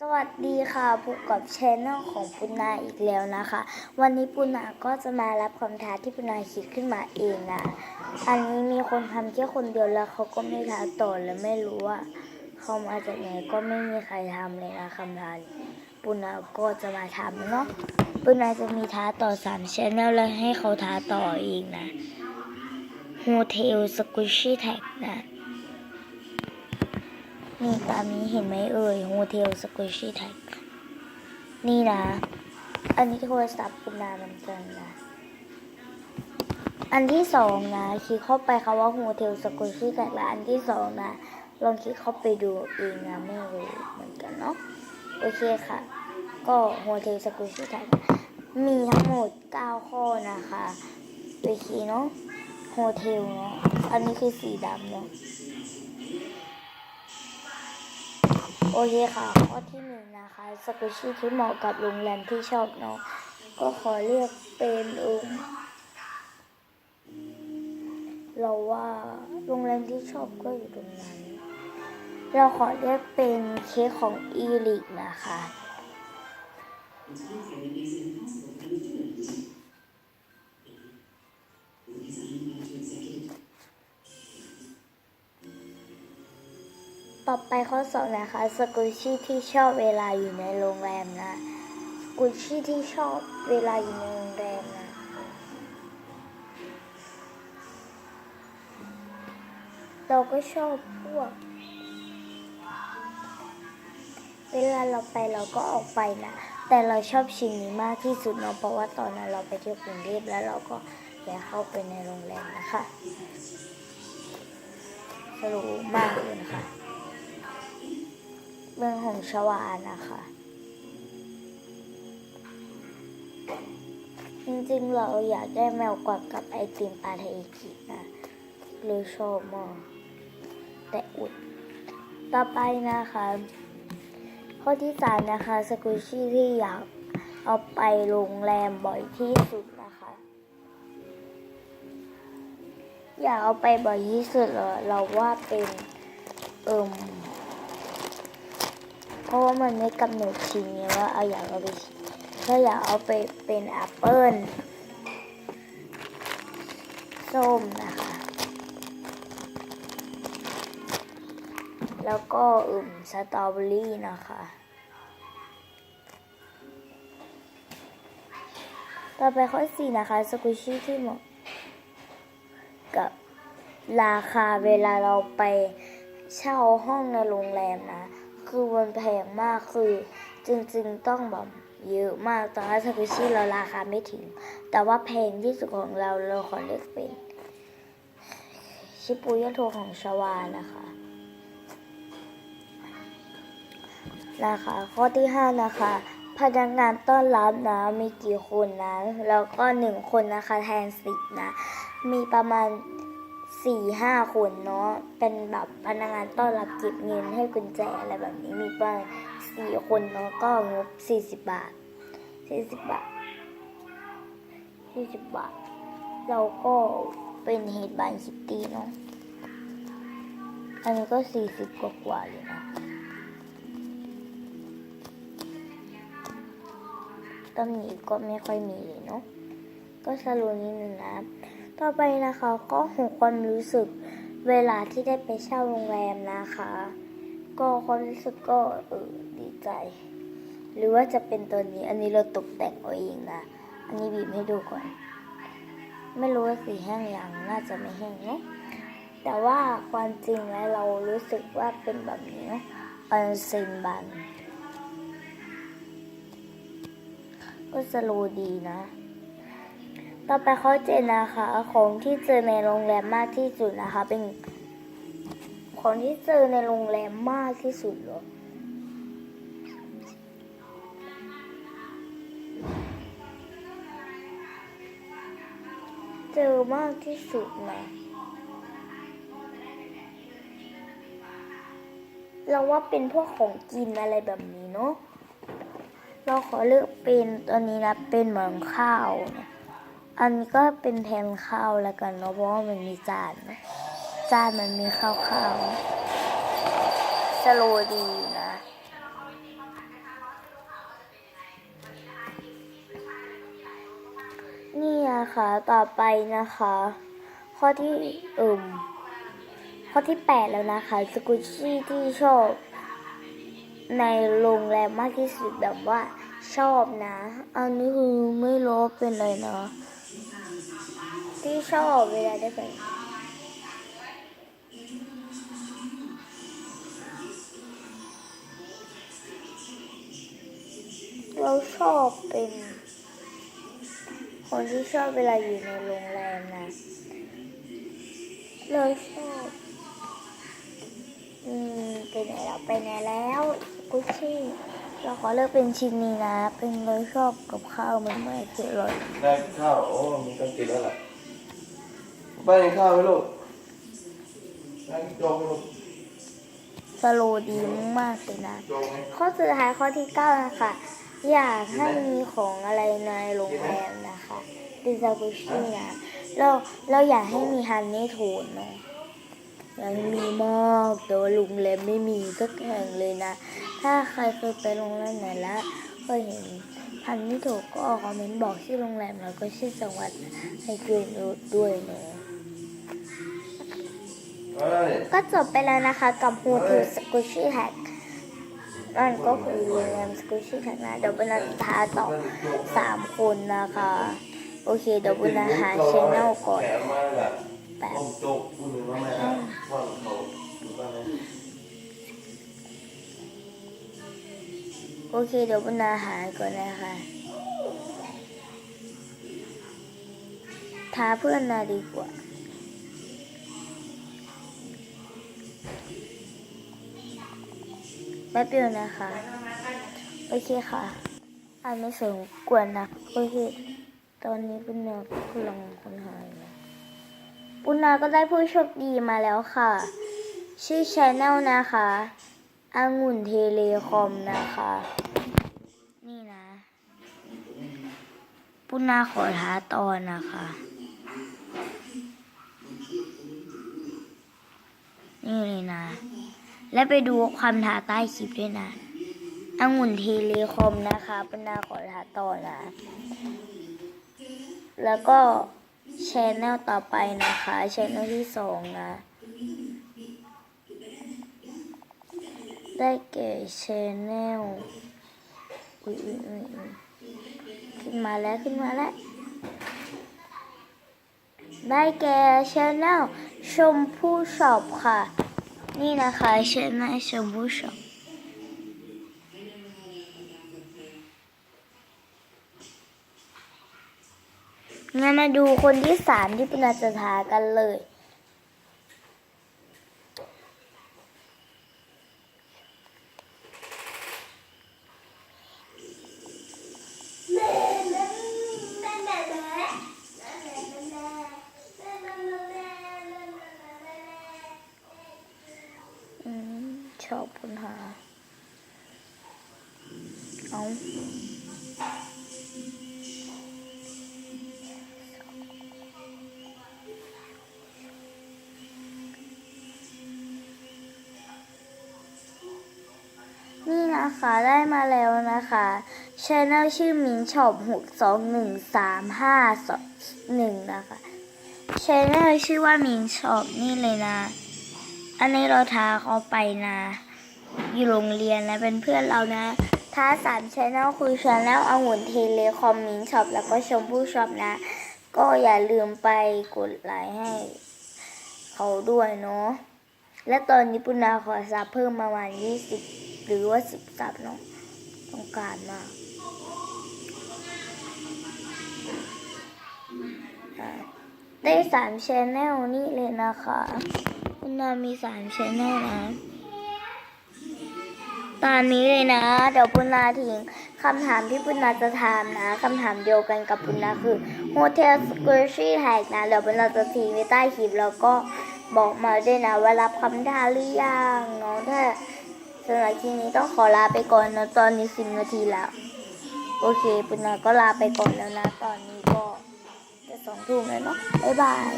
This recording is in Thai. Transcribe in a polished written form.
สวัสดีค่ะพบกับชแนลของปุณนาอีกแล้วนะคะ วันนี้ปุณนาก็จะมารับคำท้าที่ปุณนาคิดขึ้นมาเองนะอันนี้มีคนทำแค่คนเดียวแล้วเขาก็ไม่ท้าต่อและไม่รู้ว่าเขามาจากไหนก็ไม่มีใครทำเลยนะคำท้าปุณนาก็จะมาทำเนาะปุณนาจะมีท้าต่อ3 channel แล้วให้เขาท้าต่อเองนะ Hotel Squishy Tag นะนี่ตามนี้เห็นไหมเอ่ย Hotel Squishy Tag นี่นะอันนี้โทรศัพท์ปุณนามันจังนะอันที่2นะคลิกเข้าไปคำว่า Hotel Squishy Tag และอันที่2นะลองคลิกเข้าไปดูเองนะไม่รู้เหมือนกันเนาะโอเคค่ะก็ Hotel Squishy Tag มีทั้งหมด9ข้อนะคะโอเคเนาะ Hotel เนาะอันนี้คือสีดำเนาะโอเคค่ะข้อที่1นะคะสกุชชี่ที่เหมาะกับโรงแรมที่ชอบเนาะก็ขอเลือกเป็นเราว่าโรงแรมที่ชอบก็อยู่ตรงนั้นเราขอเลือกเป็นเค้กของอีลิกนะคะต่อไปข้อ2นะคะสกุชชี่ที่ชอบเวลาอยู่ในโรงแรมนะสกุชชี่ที่ชอบเวลาอยู่ในโรงแรมนะเราก็ชอบพวกเวลาเราไปเราก็ออกไปนะแต่เราชอบชิ้นนี้มากที่สุดเนาะเพราะว่าตอนนั้นเราไปเที่ยวกรุงเทพแล้วเราก็แวะเข้าไปในโรงแรมนะคะสรุปมากเลยนะคะเมืองของชวานะคะจริงๆเราอยากได้แมวกวักกับไอติมปาเทกินะเลยชอบมากแต่อุดต่อไปนะคะข้อที่3นะคะสกุชชี่ที่อยากเอาไปโรงแรมบ่อยที่สุดนะคะอยากเอาไปบ่อยที่สุดเราว่าเป็นเพราะว่ามันไม่กำหนดชิ้นไงว่าอยากเอาไปก็อยากเอาไปเป็นแอปเปิ้ลส้มนะคะแล้วก็สตรอเบอรี่นะคะต่อไปข้อ4นะคะสกุชชี่ที่เหมาะกับราคาเวลาเราไปเช่าห้องในโรงแรมนะคือมันแพงมากคือจริงๆต้องแบบเยอะมากตอนนั้นสกุชชี่เราราคาไม่ถึงแต่ว่าแพงที่สุดของเราขอเลือกเป็นชิปุยะโทของชวานะคะข้อที่5นะคะพนักงานต้อนรับนะมีกี่คนนะแล้วก็1คนนะคะแทน10นะมีประมาณ4-5 คนเนาะเป็นแบบพนักงานต้อนรับเก็บเงินให้กุญแจอะไรแบบนี้มีประมาณ4 คนเนาะก็งบ40 บาทเราก็เป็นเฮดบายคิตตี้เนาะอันนี้ก็40 กว่าเลยนะตำหนิก็ไม่ค่อยมีเลยเนาะก็สรุปนิดนึงนะต่อไปนะคะก็ความรู้สึกเวลาที่ได้ไปเช่าโรงแรมนะคะก็ความรู้สึกก็ดีใจหรือว่าจะเป็นตัวนี้อันนี้เราตกแต่งเอาเองนะอันนี้บีบให้ดูก่อนไม่รู้ว่าสีแห้งยังน่าจะไม่แห้งเนาะแต่ว่าความจริงแล้วเรารู้สึกว่าเป็นแบบนี้เนาะออนเซนบันก็สโลว์ดีนะต่อไปข้อ7นะคะของที่เจอในโรงแรมมากที่สุดนะคะเป็นของที่เจอในโรงแรมมากที่สุดเหรอเจอมากที่สุดนะเราว่าเป็นพวกของกินอะไรแบบนี้เนาะเราขอเลือกเป็นตัวนี้นะเป็นเหมือนข้าวนะอันนี้ก็เป็นแทนข้าวแล้วกันเนาะเพราะว่ามันมีจานมันมีข้าวสโลว์ดีนะ นะคะต่อไปนะคะ ข้อที่ข้อที่8แล้วนะคะสกุชชี่ที่ชอบในโรงแรมมากที่สุดแบบว่าชอบนะอันนี้คือไม่รู้เป็นอะไรนะที่ชอบเวลาได้ไปเราชอบเป็นคนที่ชอบเวลาอยู่ในโรงแรมนะเราชอบไปไหนแล้วกุชชี่เราขอเลือกเป็นชิ้นนี้นะเป็นเลยชอบกับข้าวมันไม่เผ็ดเลยได้ข้าวโอ้มีต้องกินแล้วล่ะไปกินข้าวไหมลูกได้กินโจ๊กไหมลูกสโลดีมากเลยนะข้อสุดท้ายข้อที่9นะคะอยากให้มีของอะไรในโรงแรมนะคะเป็นซากุชินะเราอยากให้มีฮันนี่โทนเนาะอยากมีมากแต่ว่าโรงแรมไม่มีสักแห่งเลยนะถ้าใครเคยไปโรงแรมไหนแล้วเคยเห็นฮันนี่โทนก็คอมเมนต์บอกชื่อโรงแรมแล้วก็ชื่อจังหวัดให้ด้วยเนาะก็จบไปแล้วนะคะกับฮูทูสกูชี่แท็กนั่นก็คือโรงแรมสกูชี่แท็กนะเดี๋ยวบุญท้าต่อ3 คนนะคะโอเคเดี๋ยวบุญหาชแนลก่อนแบบโอเคเดี๋ยวบุญหาก่อนนะคะท้าเพื่อนนะดีกว่าแป๊บเดียวนะคะโอเคค่ะไม่สมกวนนะโอเคตอนนี้ปุณณากำลังค้นหาอยู่ปุณณาก็ได้ผู้โชคดีมาแล้วค่ะชื่อ Channel นะคะองุ่นเทเลคอมนะคะนี่นะปุณณาขอท้าตอนนะคะนี่เลยนะและไปดูความท้าใต้คลิปด้วยนะองุ่นเทเลคอมนะคะเป็นนาขอท้าต่อนะแล้วก็ชแนลต่อไปนะคะชแนลที่2นะได้แก่ชแนลขึ้นมาแล้วได้แก่ชแนลชมพู่ช็อปค่ะนี่นะคะชแนลชมพู่ช็อปงั้นมาดูคนที่3ที่ปุณณาจะท้ากันเลยชอบปัญหาเอานี่นะคะได้มาแล้วนะคะchannel ชื่อมิงช็อป621351นะคะchannel ชื่อว่ามิงช็อปนี่เลยนะอันนี้เราท้าเขาไปนะอยู่โรงเรียนนะเป็นเพื่อนเรานะท้า3 channel คือ channel องุ่นเทเลคอมมิงช็อปแล้วก็ชมพู่ช็อปนะก็อย่าลืมไปกดไลค์ให้เขาด้วยเนาะและตอนนี้ปุณณาขอซับเพิ่มประมาณ20หรือว่า10ซับเนาะต้องการมากได้3 channel นี่เลยนะคะปุณณามี3 channel นะตอนนี้เลยนะเดี๋ยวปุณณาทิ้งคำถามที่ปุณณาจะถามนะคำถามเดียวกันกับปุณณาคือ Hotel Squishy Tag นะเดี๋ยวปุณณาจะทิ้งไว้ใต้คลิปแล้วก็บอกมาด้วยนะว่ารับคำท้าหรือยังเนาะถ้าสำหรับคลิปนี้ต้องขอลาไปก่อนนะตอนนี้10 นาทีแล้วโอเคปุณณาก็ลาไปก่อนแล้วนะตอนนี้ก็จะ2 ทุ่มแล้วเนาะบ๊ายบาย